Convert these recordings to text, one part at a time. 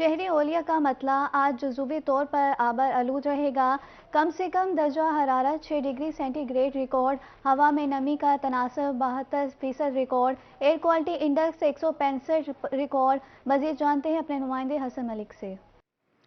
शहरी ओलिया का मतला आज जुज़वी तौर पर आबर आलूद रहेगा। कम से कम दर्जा हरारत 6 डिग्री सेंटीग्रेड रिकॉर्ड। हवा में नमी का तनासब 72% record. Air quality index 165 record. मजीद जानते हैं अपने नुमाइंदे हसन मलिक से।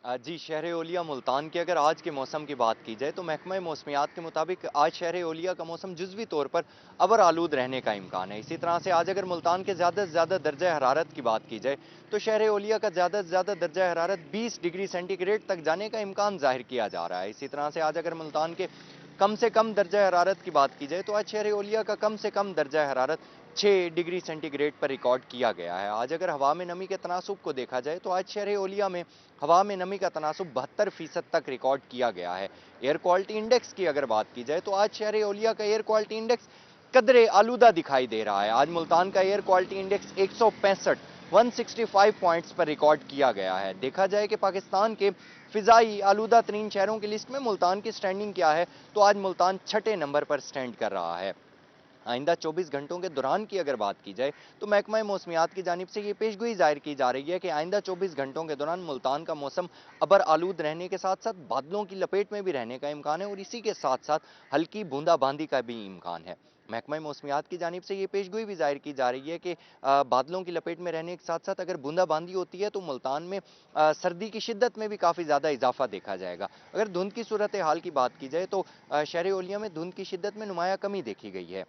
जी, शहर ओलिया मुल्तान की अगर आज के मौसम की बात की जाए तो महकमा मौसमियात के मुताबिक आज शहर ओलिया का मौसम जुज़वी तौर पर अबर आलूद रहने का इम्कान है। इसी तरह से आज अगर मुल्तान के ज़्यादा से ज़्यादा दर्जा हरारत की बात की जाए तो शहर ओलिया का ज़्यादा से ज़्यादा दर्जा हरारत 20 डिग्री सेंटीग्रेड तक जाने का इम्कान जाहिर किया जा रहा है। इसी तरह से आज अगर मुल्तान के कम से कम दर्जा हरारत की बात की जाए तो आज शहर ओलिया का कम से कम दर्जा हरारत 6 डिग्री सेंटीग्रेड पर रिकॉर्ड किया गया है। आज अगर हवा में नमी के तनासुब को देखा जाए तो आज शहर ओलिया में हवा में नमी का तनासुब 72% तक रिकॉर्ड किया गया है। एयर क्वालिटी इंडेक्स की अगर बात की जाए तो आज शहर ओलिया का एयर क्वालिटी इंडेक्स कदरे आलूदा दिखाई दे रहा है। आज मुल्तान का एयर क्वालिटी इंडेक्स 165 पॉइंट्स पर रिकॉर्ड किया गया है। देखा जाए कि पाकिस्तान के फिजाई आलूदा तरीन शहरों की लिस्ट में मुल्तान की स्टैंडिंग क्या है तो आज मुल्तान छठे नंबर पर स्टैंड कर रहा है। आइंदा 24 घंटों के दौरान की अगर बात की जाए तो महकमा मौसमियात की जानिब से ये पेशगोई जाहिर की जा रही है कि आइंदा 24 घंटों के दौरान मुल्तान का मौसम अबर आलूद रहने के साथ साथ बादलों की लपेट में भी रहने का इम्कान है और इसी के साथ साथ हल्की बूंदाबांदी का भी इम्कान है। महकमा मौसमियात की जानिब से ये पेशगोई भी जाहिर की जा रही है कि बादलों की लपेट में रहने के साथ साथ अगर बूंदाबांदी होती है तो मुल्तान में सर्दी की शिद्दत में भी काफ़ी ज़्यादा इजाफा देखा जाएगा। अगर धुंध की सूरत हाल की बात की जाए तो शहर ओलिया में धुंध की शिद्दत में नुमाया कमी देखी गई है।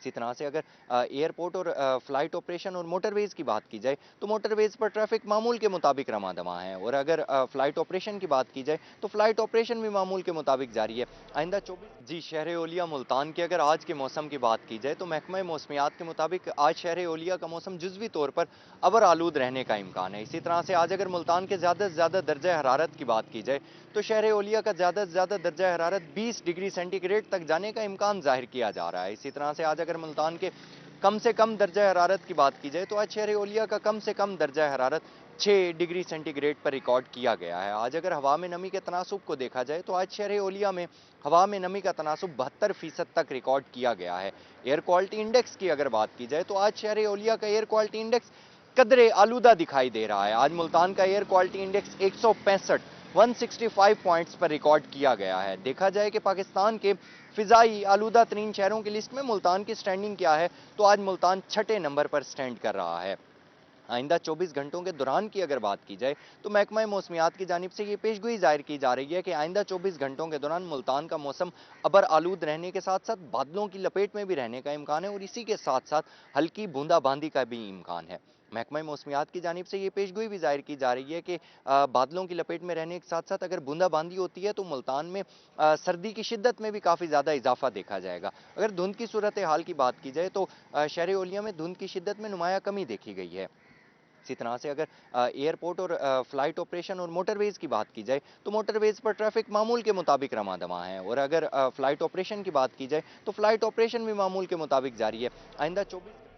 इसी तरह से अगर एयरपोर्ट और फ्लाइट ऑपरेशन और मोटरवेज की बात की जाए तो मोटरवेज पर ट्रैफिक मामूल के मुताबिक रमा दमा है और अगर फ्लाइट ऑपरेशन की बात की जाए तो फ्लाइट ऑपरेशन भी मामूल के मुताबिक जारी है। आइंदा 24 जी शहर ओलिया मुल्तान के अगर आज के मौसम की बात की जाए तो महकमा मौसमियात के मुताबिक आज शहर ओलिया का मौसम जुजवी तौर पर अबर आलूद रहने का इम्कान है। इसी तरह से आज अगर मुल्तान के ज़्यादा से ज़्यादा दर्जा हरारत की बात की जाए तो शहर ओलिया का ज़्यादा से ज़्यादा दर्जा हरारत 20 डिग्री सेंटीग्रेड तक जाने का इम्कान जाहिर किया जा रहा है। इसी तरह से आज अगर मुल्तान के कम से कम दर्जा हरारत की बात की जाए तो आज शहर ओलिया का कम से कम दर्जा हरारत 6 डिग्री सेंटीग्रेड पर रिकॉर्ड किया गया है। आज अगर हवा में नमी के तनासुब को देखा जाए तो आज शहर ओलिया में हवा में नमी का तनासुब 72% तक रिकॉर्ड किया गया है। एयर क्वालिटी इंडेक्स की अगर बात की जाए तो आज शहर ओलिया का एयर क्वालिटी इंडेक्स कदरे आलूदा दिखाई दे रहा है। आज मुल्तान का एयर क्वालिटी इंडेक्स 165 पॉइंट्स पर रिकॉर्ड किया गया है। देखा जाए कि पाकिस्तान के फिजाई आलूदा तरीन शहरों की लिस्ट में मुल्तान की स्टैंडिंग क्या है तो आज मुल्तान छठे नंबर पर स्टैंड कर रहा है। आइंदा 24 घंटों के दौरान की अगर बात की जाए तो महकमा मौसमियात की जानिब से ये पेशगोई जाहिर की जा रही है कि आइंदा 24 घंटों के दौरान मुल्तान का मौसम अबर आलूद रहने के साथ साथ बादलों की लपेट में भी रहने का इम्कान है और इसी के साथ साथ हल्की बूंदाबांदी का भी इम्कान है। महकमा मौसमियात की जानिब से ये पेशगोई भी जाहिर की जा रही है कि बादलों की लपेट में रहने के साथ साथ अगर बूंदाबांदी होती है तो मुल्तान में सर्दी की शिद्दत में भी काफ़ी ज़्यादा इजाफा देखा जाएगा। अगर धुंध की सूरत हाल की बात की जाए तो शहर ओलिया में धुंध की शिद्दत में नुमाया कमी देखी गई है। इसी तरह से अगर एयरपोर्ट और फ्लाइट ऑपरेशन और मोटरवेज की बात की जाए तो मोटरवेज पर ट्रैफिक मामूल के मुताबिक रमा दमा है और अगर फ्लाइट ऑपरेशन की बात की जाए तो फ्लाइट ऑपरेशन भी मामूल के मुताबिक जारी है। आइंदा 24